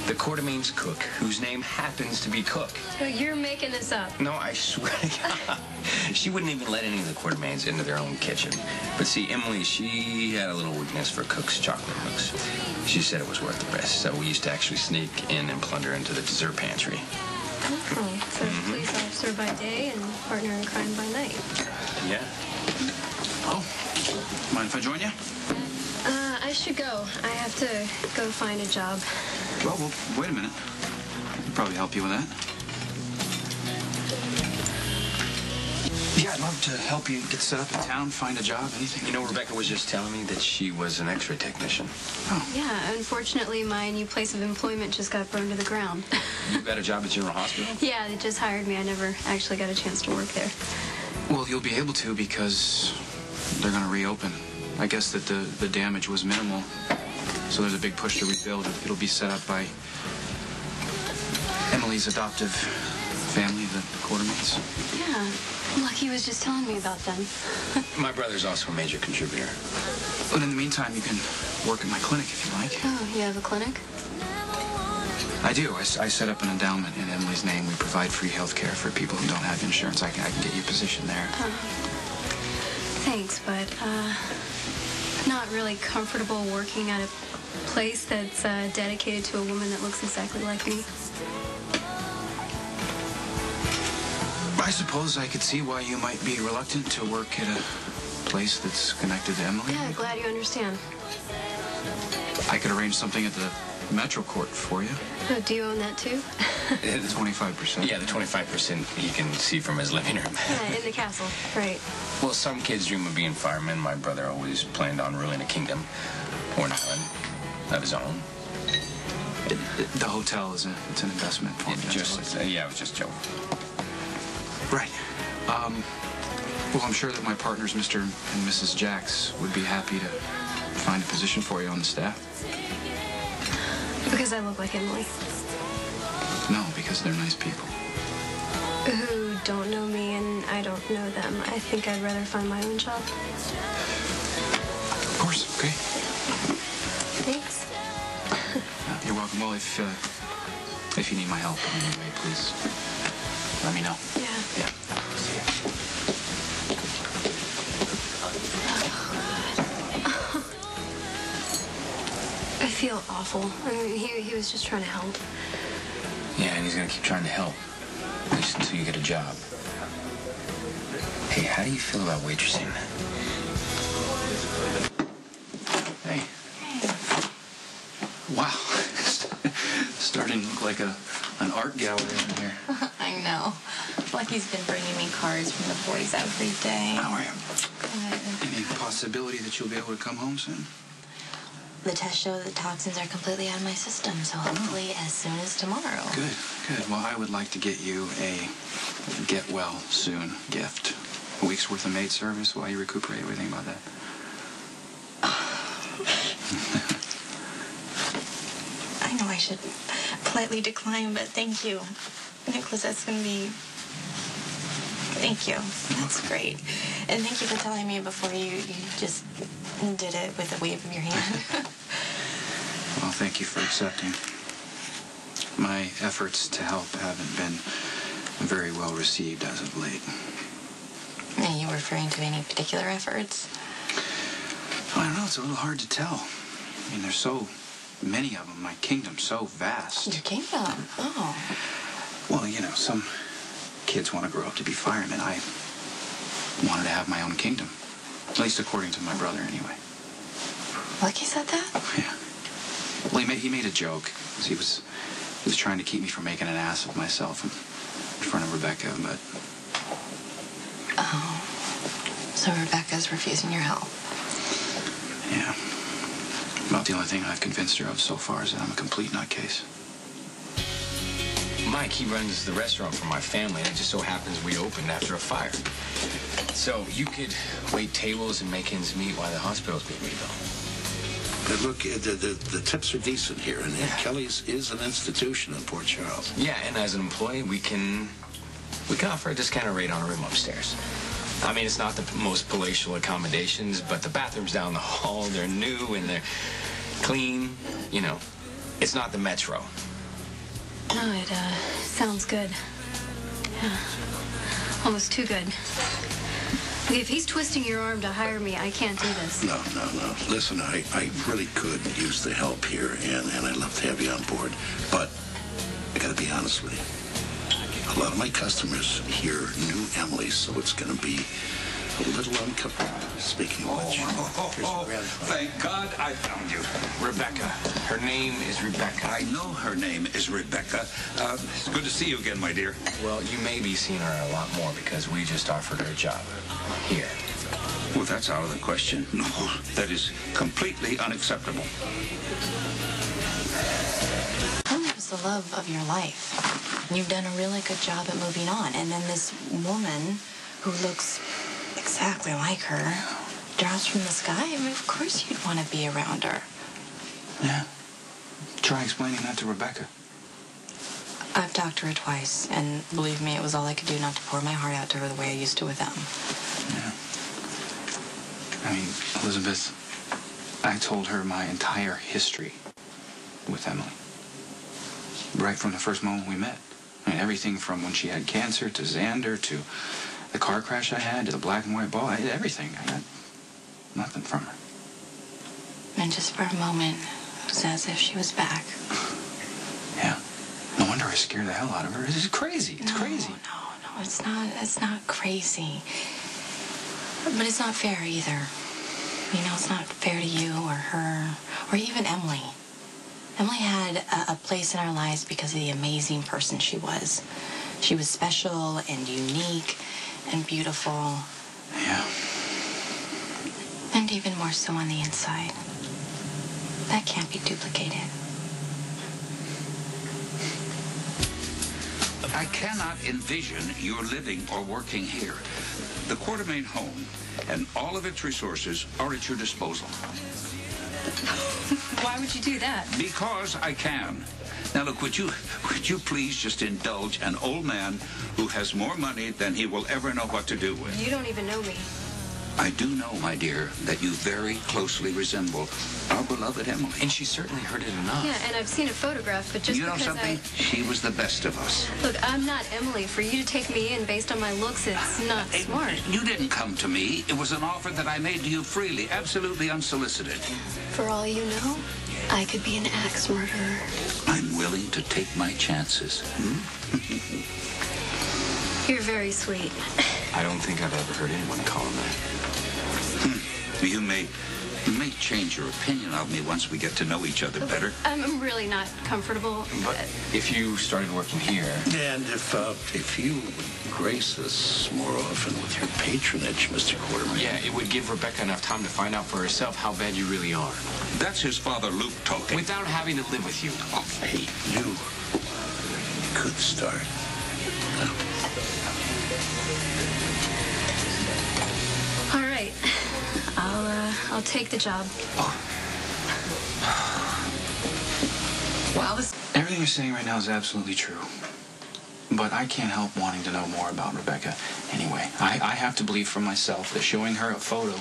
The Quartermaine's cook, whose name happens to be Cook. So you're making this up? No, I swear to God. She wouldn't even let any of the Quartermaines into their own kitchen. But see, Emily, she had a little weakness for Cook's chocolate mousse. She said it was worth the risk, so we used to actually sneak in and plunder into the dessert pantry. Oh, so police officer by day and partner in crime by night. Yeah. Oh, mind if I join you? I should go. I have to go find a job. Well, wait a minute. I could probably help you with that. Yeah, I'd love to help you get set up in town, find a job, anything. You know, Rebecca was just telling me that she was an X-ray technician. Oh. Yeah, unfortunately, my new place of employment just got burned to the ground. You got a job at General Hospital? Yeah, they just hired me. I never actually got a chance to work there. Well, you'll be able to because they're going to reopen. I guess that the damage was minimal, so there's a big push to rebuild. It'll be set up by Emily's adoptive family, the Quartermaines. Yeah, Lucky was just telling me about them. My brother's also a major contributor. But in the meantime, you can work at my clinic if you like. Oh, you have a clinic? I do. I set up an endowment in Emily's name. We provide free health care for people who don't have insurance. I can get you a position there. Thanks, but not really comfortable working at a place that's dedicated to a woman that looks exactly like me. I suppose I could see why you might be reluctant to work at a place that's connected to Emily. Yeah, glad you understand. I could arrange something at the Metro Court for you. Oh, do you own that too? The 25%. Yeah, the 25% he can see from his living room. Yeah, in the castle, right. Well, some kids dream of being firemen. My brother always planned on ruling a kingdom or an island of his own. The hotel is it's an investment for me. Yeah, it was just joking. Right. Well, I'm sure that my partners, Mr. and Mrs. Jacks, would be happy to find a position for you on the staff. Because I look like Emily. No, because they're nice people. Who don't know me and I don't know them. I think I'd rather find my own job. Of course, okay. Thanks. You're welcome. Well, if you need my help in any way, please let me know. Yeah. Yeah. See ya. I feel awful. I mean, he was just trying to help. Yeah, and he's going to keep trying to help. At least until you get a job. Hey, how do you feel about waitressing? Hey. Wow. Starting to look like an art gallery in here. I know. Lucky's been bringing me cards from the boys every day. How are you? Good. Any possibility that you'll be able to come home soon? The tests show the toxins are completely out of my system, so hopefully as soon as tomorrow. Good, good. Well, I would like to get you a get-well-soon gift. A week's worth of maid service while you recuperate. What do you think about that? I know I should politely decline, but thank you. Nikolas, that's going to be... Thank you. That's great. And thank you for telling me before you just did it with a wave of your hand. Well, thank you for accepting. My efforts to help haven't been very well received as of late. Are you referring to any particular efforts? I don't know. It's a little hard to tell. I mean, there's so many of them. My kingdom's so vast. Your kingdom? Oh. Well, you know, some kids want to grow up to be firemen. I wanted to have my own kingdom. At least according to my brother, anyway. Lucky said that? Yeah. Well, he made a joke. He was trying to keep me from making an ass of myself in front of Rebecca, but... Oh. So Rebecca's refusing your help? Yeah. About the only thing I've convinced her of so far is that I'm a complete nutcase. Mike, he runs the restaurant for my family, and it just so happens we opened after a fire. So you could wait tables and make ends meet while the hospital's being rebuilt. But look, the tips are decent here, and Kelly's is an institution in Port Charles. Yeah, and as an employee, we can offer a discounted rate on a room upstairs. I mean, it's not the most palatial accommodations, but the bathrooms down the hall, they're new and they're clean. You know, it's not the Metro, No, it sounds good. Yeah. Almost too good. Look, if he's twisting your arm to hire me, I can't do this. No. Listen, I really could use the help here, and I'd love to have you on board. But I got to be honest with you. A lot of my customers here knew Emily, so it's going to be a little uncomfortable. Speaking of which, thank God I found you. Rebecca. Her name is Rebecca. I know her name is Rebecca. It's good to see you again, my dear. Well, you may be seeing her a lot more because we just offered her a job here. Well, that's out of the question. No, that is completely unacceptable. Emily was the love of your life. You've done a really good job at moving on. And then this woman who looks exactly like her drops from the sky. I mean, of course you'd want to be around her. Yeah. Try explaining that to Rebecca. I've talked to her twice, and believe me, it was all I could do not to pour my heart out to her the way I used to with them. Yeah. I mean, Elizabeth, I told her my entire history with Emily. Right from the first moment we met. I mean, everything from when she had cancer to Xander to the car crash I had to the black and white ball. Everything. I got nothing from her. And just for a moment, it was as if she was back. Yeah. No wonder I scared the hell out of her. This is crazy. It's crazy. No, it's not crazy. But it's not fair either. You know, it's not fair to you or her or even Emily. Emily had a place in our lives because of the amazing person she was. She was special and unique and beautiful. Yeah. And even more so on the inside. That can't be duplicated. I cannot envision you living or working here. The Quartermaine home and all of its resources are at your disposal. Why would you do that? Because I can. Now look, would you please just indulge an old man who has more money than he will ever know what to do with? You don't even know me. I do know, my dear, that you very closely resemble our beloved Emily. And she certainly heard it enough. Yeah, and I've seen a photograph, but just You know because something? She was the best of us. Look, I'm not Emily. For you to take me in based on my looks, it's not smart. You didn't come to me. It was an offer that I made to you freely, absolutely unsolicited. For all you know, I could be an axe murderer. I'm willing to take my chances. You're very sweet. I don't think I've ever heard anyone call him that. You may change your opinion of me once we get to know each other better. I'm really not comfortable. But if you started working here... And if you would grace us more often with your patronage, Mr. Quartermaine. Yeah, it would give Rebecca enough time to find out for herself how bad you really are. That's his father, Luke, talking. Without having to live with you. Oh, hey, you could start. All right. I'll take the job. Wow, Everything you're saying right now is absolutely true. But I can't help wanting to know more about Rebecca anyway. I have to believe for myself that showing her a photo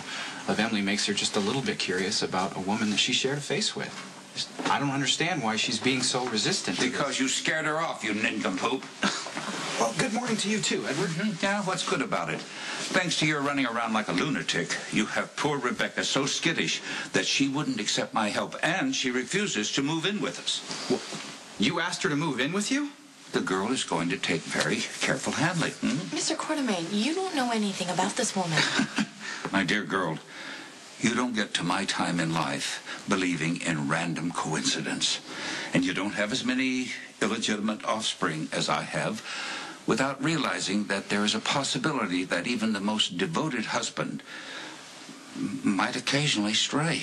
of Emily makes her just a little bit curious about a woman that she shared a face with. I don't understand why she's being so resistant. Because you scared her off, you nincompoop. Well, good morning to you too, Edward. Yeah, what's good about it? Thanks to your running around like a lunatic, you have poor Rebecca so skittish that she wouldn't accept my help, and she refuses to move in with us. Well, you asked her to move in with you? The girl is going to take very careful handling. Mr. Quartermaine, you don't know anything about this woman. My dear girl, you don't get to my time in life believing in random coincidence. And you don't have as many illegitimate offspring as I have without realizing that there is a possibility that even the most devoted husband might occasionally stray.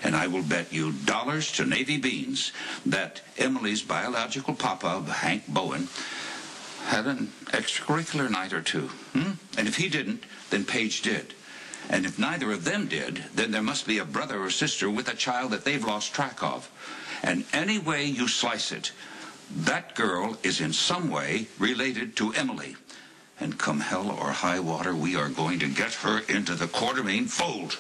And I will bet you dollars to Navy beans that Emily's biological papa, Hank Bowen, had an extracurricular night or two. And if he didn't, then Paige did. And if neither of them did, then there must be a brother or sister with a child that they've lost track of. And any way you slice it, that girl is in some way related to Emily. And come hell or high water, we are going to get her into the Quartermaine fold.